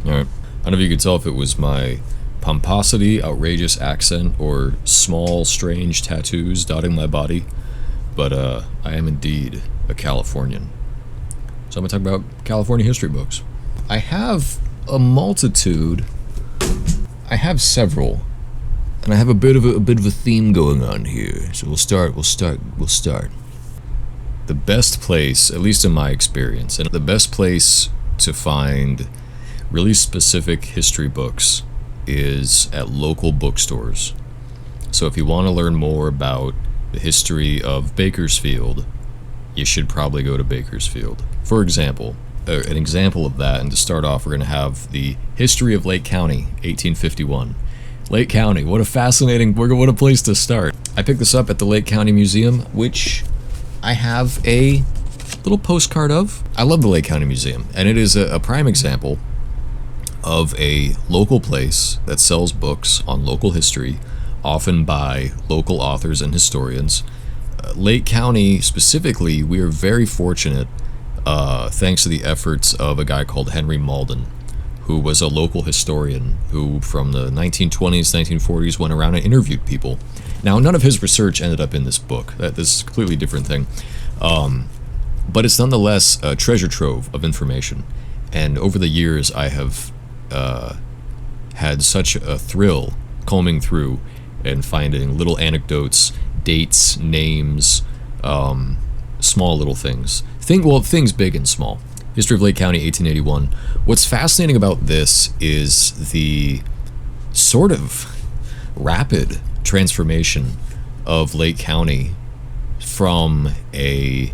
Alright. I don't know if you could tell if it was my pomposity, outrageous accent, or small, strange tattoos dotting my body, but I am indeed a Californian. So I'm going to talk about California history books. I have a multitude. I have several. And I have a bit of a theme going on here. So we'll start. The best place, at least in my experience, and the best place to find really specific history books is at local bookstores. So if you want to learn more about the history of Bakersfield, you should probably go to Bakersfield. For example, an example of that, and to start off, we're going to have the history of Lake County, 1851. Lake County, what a place to start. I picked this up at the Lake County Museum, which I have a little postcard of. I love the Lake County Museum, and it is a prime example of a local place that sells books on local history, often by local authors and historians. Lake County specifically, we are very fortunate, thanks to the efforts of a guy called Henry Malden, who was a local historian who from the 1920s, 1940s went around and interviewed people. Now, none of his research ended up in this book. This is a completely different thing. But it's nonetheless a treasure trove of information. And over the years, I have had such a thrill combing through and finding little anecdotes, dates, names, small little things. Things big and small. History of Lake County, 1881. What's fascinating about this is the sort of rapid transformation of Lake County from a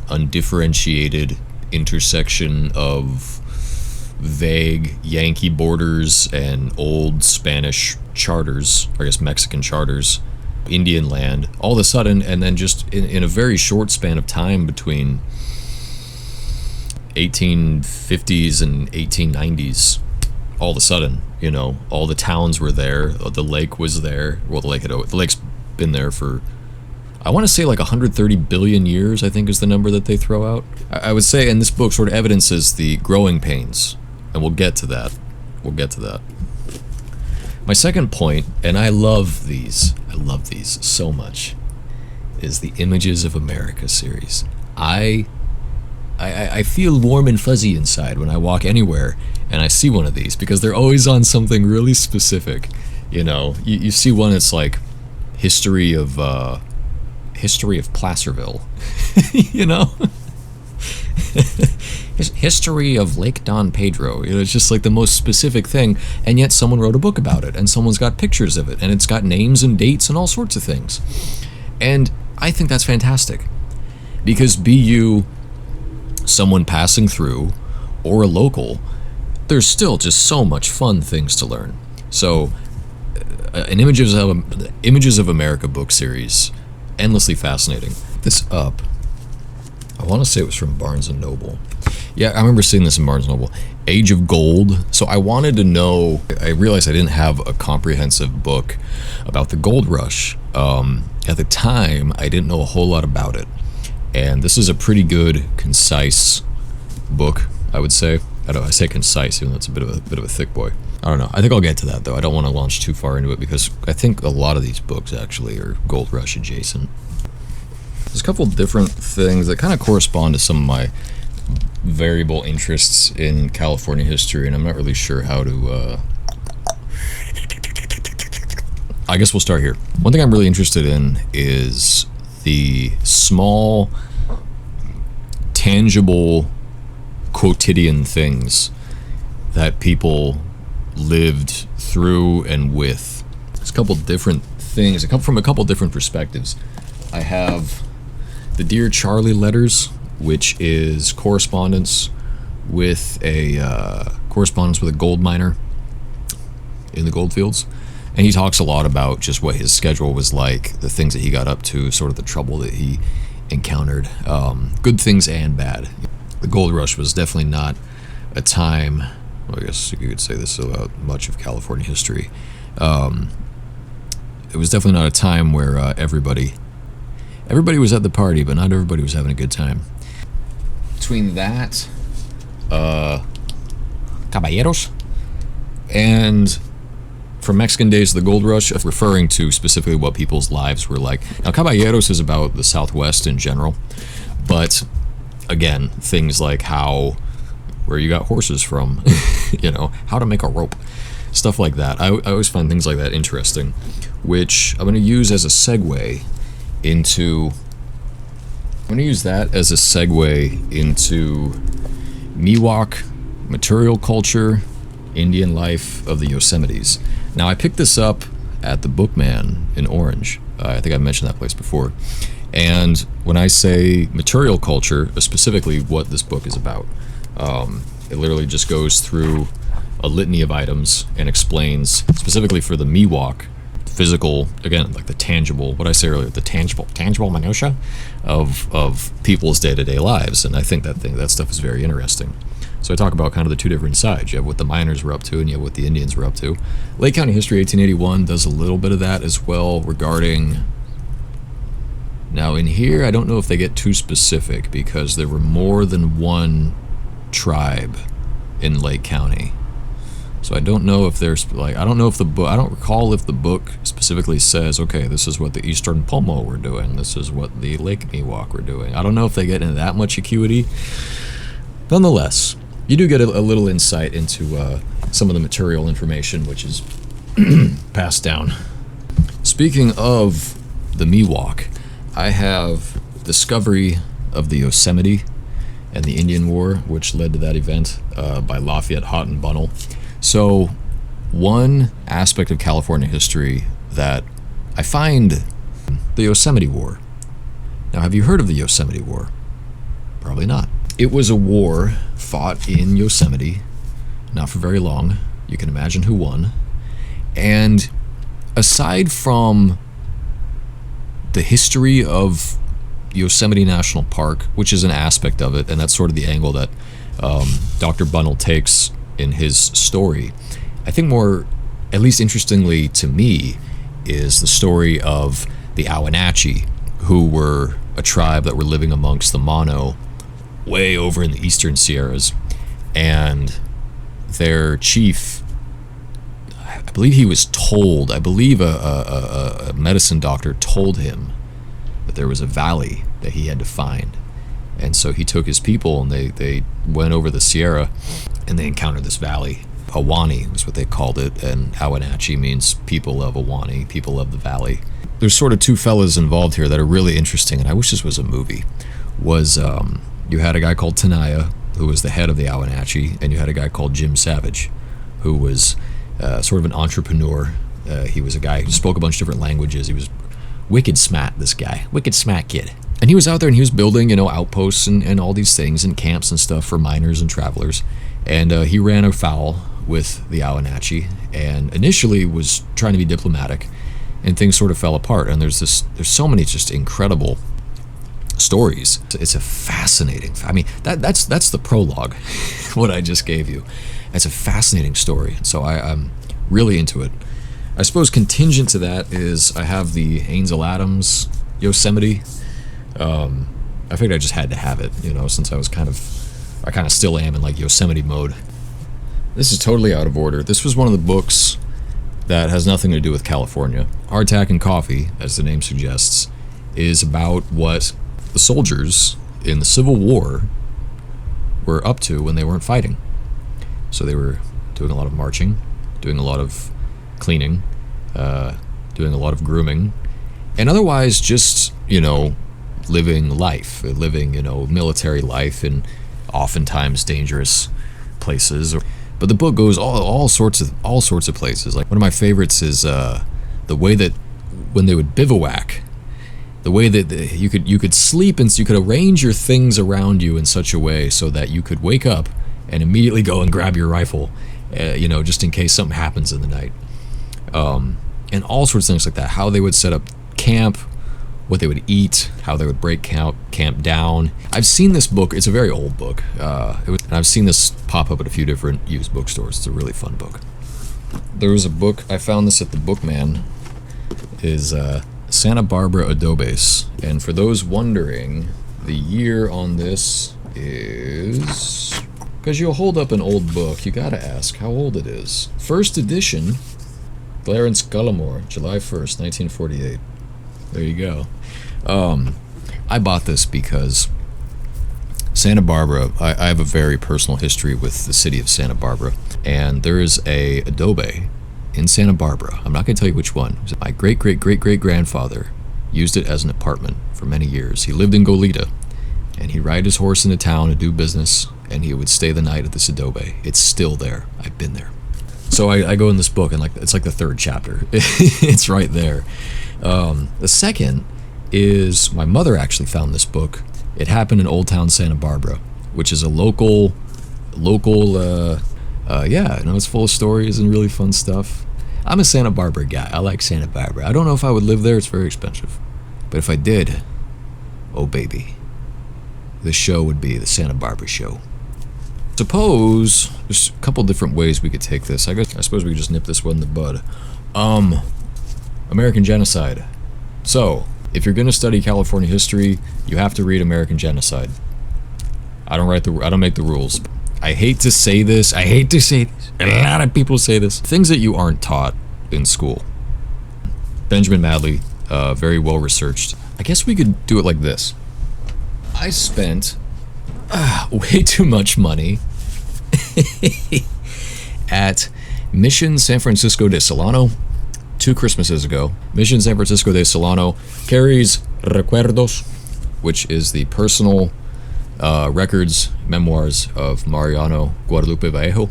undifferentiated intersection of vague Yankee borders and old Spanish charters, or I guess Mexican charters, Indian land, all of a sudden, and then just in a very short span of time between 1850s and 1890s, all of a sudden, all the towns were there, the lake was there. Well, the lake's been there for, I want to say like 130 billion years, I think is the number that they throw out. I would say, and this book sort of evidences the growing pains, and we'll get to that. My second point, and I love these so much, is the Images of America series. I feel warm and fuzzy inside when I walk anywhere and I see one of these, because they're always on something really specific. You see one that's like history of Placerville, history of Lake Don Pedro. It's just like the most specific thing, and yet someone wrote a book about it, and someone's got pictures of it, and it's got names and dates and all sorts of things. And I think that's fantastic, because be you someone passing through or a local, there's still just so much fun things to learn. So an Images of America book series, endlessly fascinating. This up, I want to say it was from Barnes & Noble. Yeah, I remember seeing this in Barnes & Noble. Age of Gold. So I wanted to know, I realized I didn't have a comprehensive book about the gold rush. At the time, I didn't know a whole lot about it. And this is a pretty good, concise book, I would say. I say concise, even though it's a bit of a thick boy. I don't know. I think I'll get to that, though. I don't want to launch too far into it, because I think a lot of these books actually are Gold Rush adjacent. There's a couple different things that kind of correspond to some of my variable interests in California history, and I'm not really sure how to... I guess we'll start here. One thing I'm really interested in is the small, tangible, quotidian things that people lived through and with. There's a couple different things. They come from a couple different perspectives. I have the Dear Charlie letters, which is correspondence with a gold miner in the goldfields. And he talks a lot about just what his schedule was like, the things that he got up to, sort of the trouble that he encountered, good things and bad. The gold rush was definitely not a time, well, I guess you could say this about much of California history. It was definitely not a time where everybody was at the party, but not everybody was having a good time. Between that, God, caballeros. And from Mexican Days of the Gold Rush, referring to specifically what people's lives were like. Now, caballeros is about the Southwest in general, but again, things like where you got horses from, how to make a rope, stuff like that. I always find things like that interesting, which I'm going to use as a segue into Miwok, material culture, Indian life of the Yosemites. Now, I picked this up at the Bookman in Orange. I think I've mentioned that place before. And when I say material culture, specifically what this book is about, it literally just goes through a litany of items and explains, specifically for the Miwok, physical, again, like the tangible, what I say earlier, the tangible minutia of people's day-to-day lives. And I think that stuff is very interesting. So I talk about kind of the two different sides. You have what the miners were up to, and you have what the Indians were up to. Lake County History 1881 does a little bit of that as well regarding... Now in here, I don't know if they get too specific because there were more than one tribe in Lake County. So I don't know if there's, I don't recall if the book specifically says, okay, this is what the Eastern Pomo were doing, this is what the Lake Miwok were doing. I don't know if they get into that much acuity. Nonetheless, you do get a little insight into some of the material information which is passed down. Speaking of the Miwok, I have Discovery of the Yosemite and the Indian War, which led to that event, by Lafayette Houghton Bunnell. So, one aspect of California history that I find, the Yosemite War. Now, have you heard of the Yosemite War? Probably not. It was a war fought in Yosemite, not for very long. You can imagine who won. And aside from the history of Yosemite National Park, which is an aspect of it, and that's sort of the angle that Dr. Bunnell takes in his story, I think more, at least interestingly to me, is the story of the Awenatchee, who were a tribe that were living amongst the Mono way over in the eastern Sierras, and their chief, I believe he was told, I believe a medicine doctor told him that there was a valley that he had to find. And so he took his people and they went over the Sierra and they encountered this valley. Ahwahnee was what they called it, and Awenatchee means people of Ahwahnee, people of the valley. There's sort of two fellas involved here that are really interesting, and I wish this was a movie. You had a guy called Tenaya, who was the head of the Awenatchee, and you had a guy called Jim Savage, who was sort of an entrepreneur. He was a guy who spoke a bunch of different languages. He was wicked smart, this guy. Wicked smart kid. And he was out there and he was building, outposts and all these things and camps and stuff for miners and travelers. And he ran afoul with the Awenatchee and initially was trying to be diplomatic, and things sort of fell apart. And there's so many just incredible stories. It's a fascinating, that's the prologue, what I just gave you. It's a fascinating story. So I'm really into it. I suppose contingent to that is I have the Ansel Adams Yosemite. I figured I just had to have it, since I kind of still am in like Yosemite mode. This is totally out of order. This was one of the books that has nothing to do with California. Hardtack and Coffee, as the name suggests, is about what the soldiers in the Civil War were up to when they weren't fighting. So they were doing a lot of marching, doing a lot of cleaning, doing a lot of grooming, and otherwise just, living life, military life in oftentimes dangerous places. But the book goes all sorts of places. Like, one of my favorites is the way that when they would bivouac, the way that you could sleep and you could arrange your things around you in such a way so that you could wake up and immediately go and grab your rifle, just in case something happens in the night. And all sorts of things like that. How they would set up camp, what they would eat, how they would break camp down. I've seen this book. It's a very old book. And I've seen this pop up at a few different used bookstores. It's a really fun book. There was a book, I found this at the Bookman, is Santa Barbara Adobes. And for those wondering, the year on this is Because you'll hold up an old book, you gotta ask how old it is. First edition, Clarence Cullimore, July 1st, 1948. There you go. I bought this because Santa Barbara, I have a very personal history with the city of Santa Barbara, and there is a adobe in Santa Barbara. I'm not going to tell you which one. My great-great-great-great-grandfather used it as an apartment for many years. He lived in Goleta, and he'd ride his horse into town to do business, and he would stay the night at this adobe. It's still there. I've been there. So I go in this book, and it's like the third chapter. It's right there. The second is my mother actually found this book. It happened in Old Town Santa Barbara, which is a local, it's full of stories and really fun stuff. I'm a Santa Barbara guy. I like Santa Barbara. I don't know if I would live there. It's very expensive. But if I did, oh baby, the show would be the Santa Barbara Show. Suppose there's a couple different ways we could take this. I suppose we could just nip this one in the bud. American genocide. So, if you're going to study California history, you have to read American Genocide. I don't make the rules. I hate to say this. A lot of people say this. Things that you aren't taught in school. Benjamin Madley, very well researched. I guess we could do it like this. I spent way too much money at Mission San Francisco de Solano 2 Christmases ago. Mission San Francisco de Solano carries Recuerdos, which is the personal records, memoirs of Mariano Guadalupe Vallejo.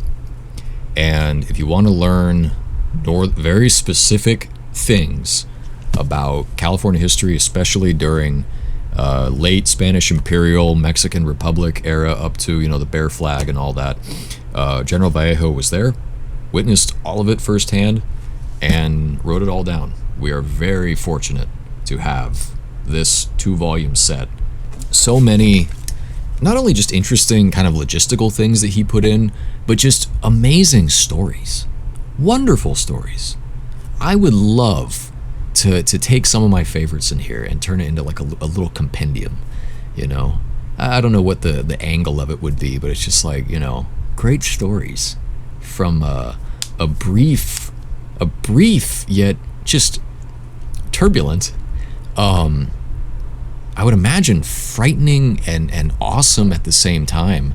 And if you want to learn very specific things about California history, especially during late Spanish Imperial Mexican Republic era up to, the Bear Flag and all that, General Vallejo was there, witnessed all of it firsthand, and wrote it all down. We are very fortunate to have this 2-volume set. So many, not only just interesting kind of logistical things that he put in, but just amazing stories. Wonderful stories. I would love to take some of my favorites in here and turn it into like a little compendium, I don't know what the angle of it would be, but it's just like, great stories from a brief yet just turbulent, I would imagine frightening and awesome at the same time,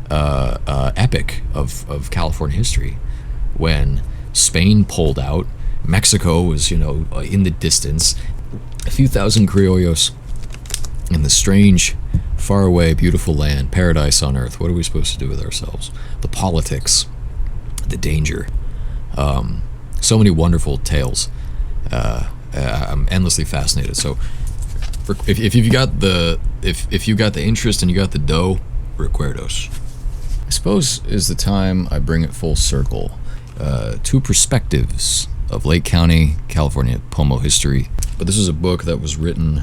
epic of California history, when Spain pulled out, Mexico was, in the distance, a few thousand criollos in the strange, faraway, beautiful land, paradise on earth. What are we supposed to do with ourselves? The politics, the danger, so many wonderful tales. I'm endlessly fascinated. So, if you got the interest and you got the dough, Recuerdos, I suppose, is the time I bring it full circle. 2 perspectives of Lake County, California, Pomo history. But this is a book that was written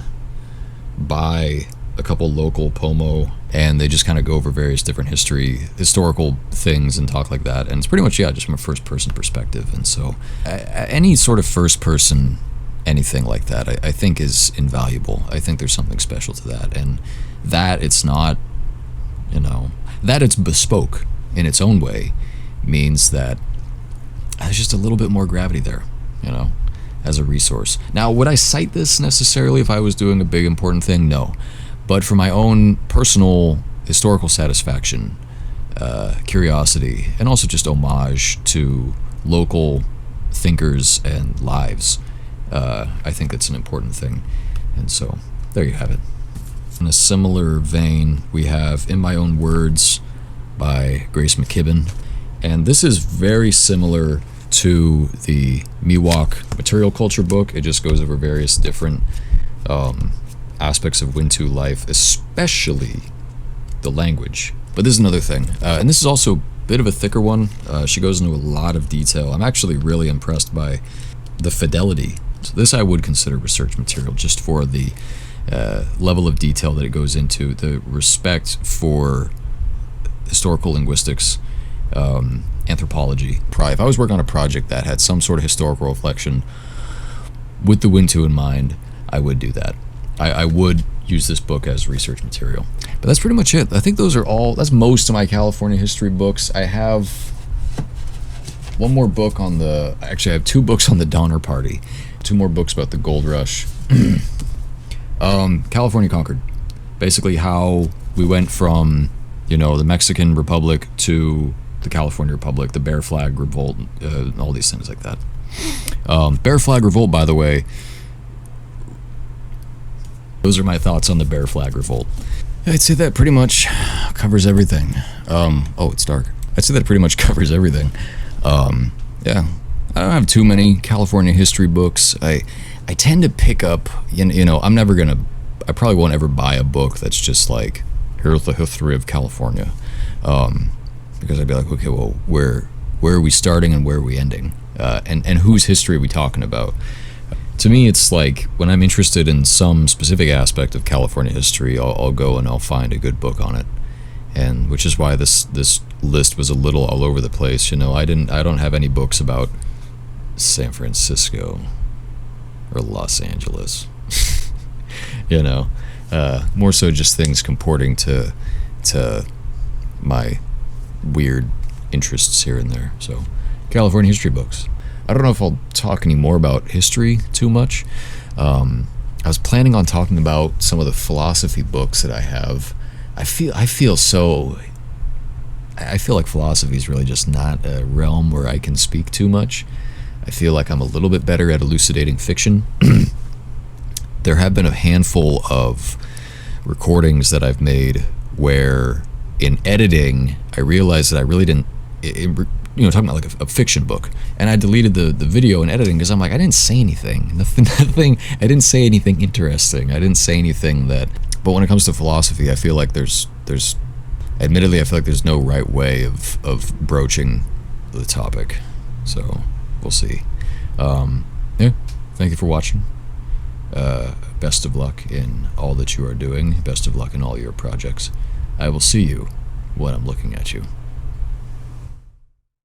by a couple local Pomo, and they just kind of go over various different historical things and talk like that. And it's pretty much, just from a first-person perspective. And so any sort of first-person anything like that, I think is invaluable. I think there's something special to that. And that it's not, that it's bespoke in its own way means that there's just a little bit more gravity there, as a resource. Now, would I cite this necessarily if I was doing a big important thing? No. But for my own personal historical satisfaction, curiosity, and also just homage to local thinkers and lives, I think it's an important thing. And so, there you have it. In a similar vein, we have In My Own Words by Grace McKibben. And this is very similar to the Miwok Material Culture book. It just goes over various different aspects of Wintu life, especially the language. But this is another thing. And this is also a bit of a thicker one. She goes into a lot of detail. I'm actually really impressed by the fidelity. So this I would consider research material, just for the level of detail that it goes into, the respect for historical linguistics, anthropology. If I was working on a project that had some sort of historical reflection with the Wintu in mind, I would do that. I would use this book as research material. But that's pretty much it. I think that's most of my California history books. I have one more book on actually I have 2 books on the Donner Party, 2 more books about the Gold Rush. California Conquered. Basically how we went from, the Mexican Republic to the California Republic, the Bear Flag Revolt, all these things like that. Bear Flag Revolt, by the way, those are my thoughts on the Bear Flag Revolt. I'd say that pretty much covers everything. Oh, it's dark. I'd say that pretty much covers everything. Yeah, I don't have too many California history books. I tend to pick up, I probably won't ever buy a book that's just like, here's the history of California. Because I'd be like, okay, well, where are we starting and where are we ending? And whose history are we talking about? To me, it's like, when I'm interested in some specific aspect of California history, I'll go and I'll find a good book on it. And which is why this list was a little all over the place. I don't have any books about San Francisco or Los Angeles. More so just things comporting to my weird interests here and there. So, California history books. I don't know if I'll talk any more about history too much. I was planning on talking about some of the philosophy books that I have. I feel like philosophy is really just not a realm where I can speak too much. I feel like I'm a little bit better at elucidating fiction. There have been a handful of recordings that I've made where, in editing, I realized that I really didn't, talking about like a fiction book, and I deleted the video in editing because I'm like, I didn't say anything. Nothing. I didn't say anything interesting. I didn't say anything that. But when it comes to philosophy, I feel like there's admittedly, I feel like there's no right way of broaching the topic. So we'll see. Yeah. Thank you for watching. Best of luck in all that you are doing. Best of luck in all your projects. I will see you when I'm looking at you.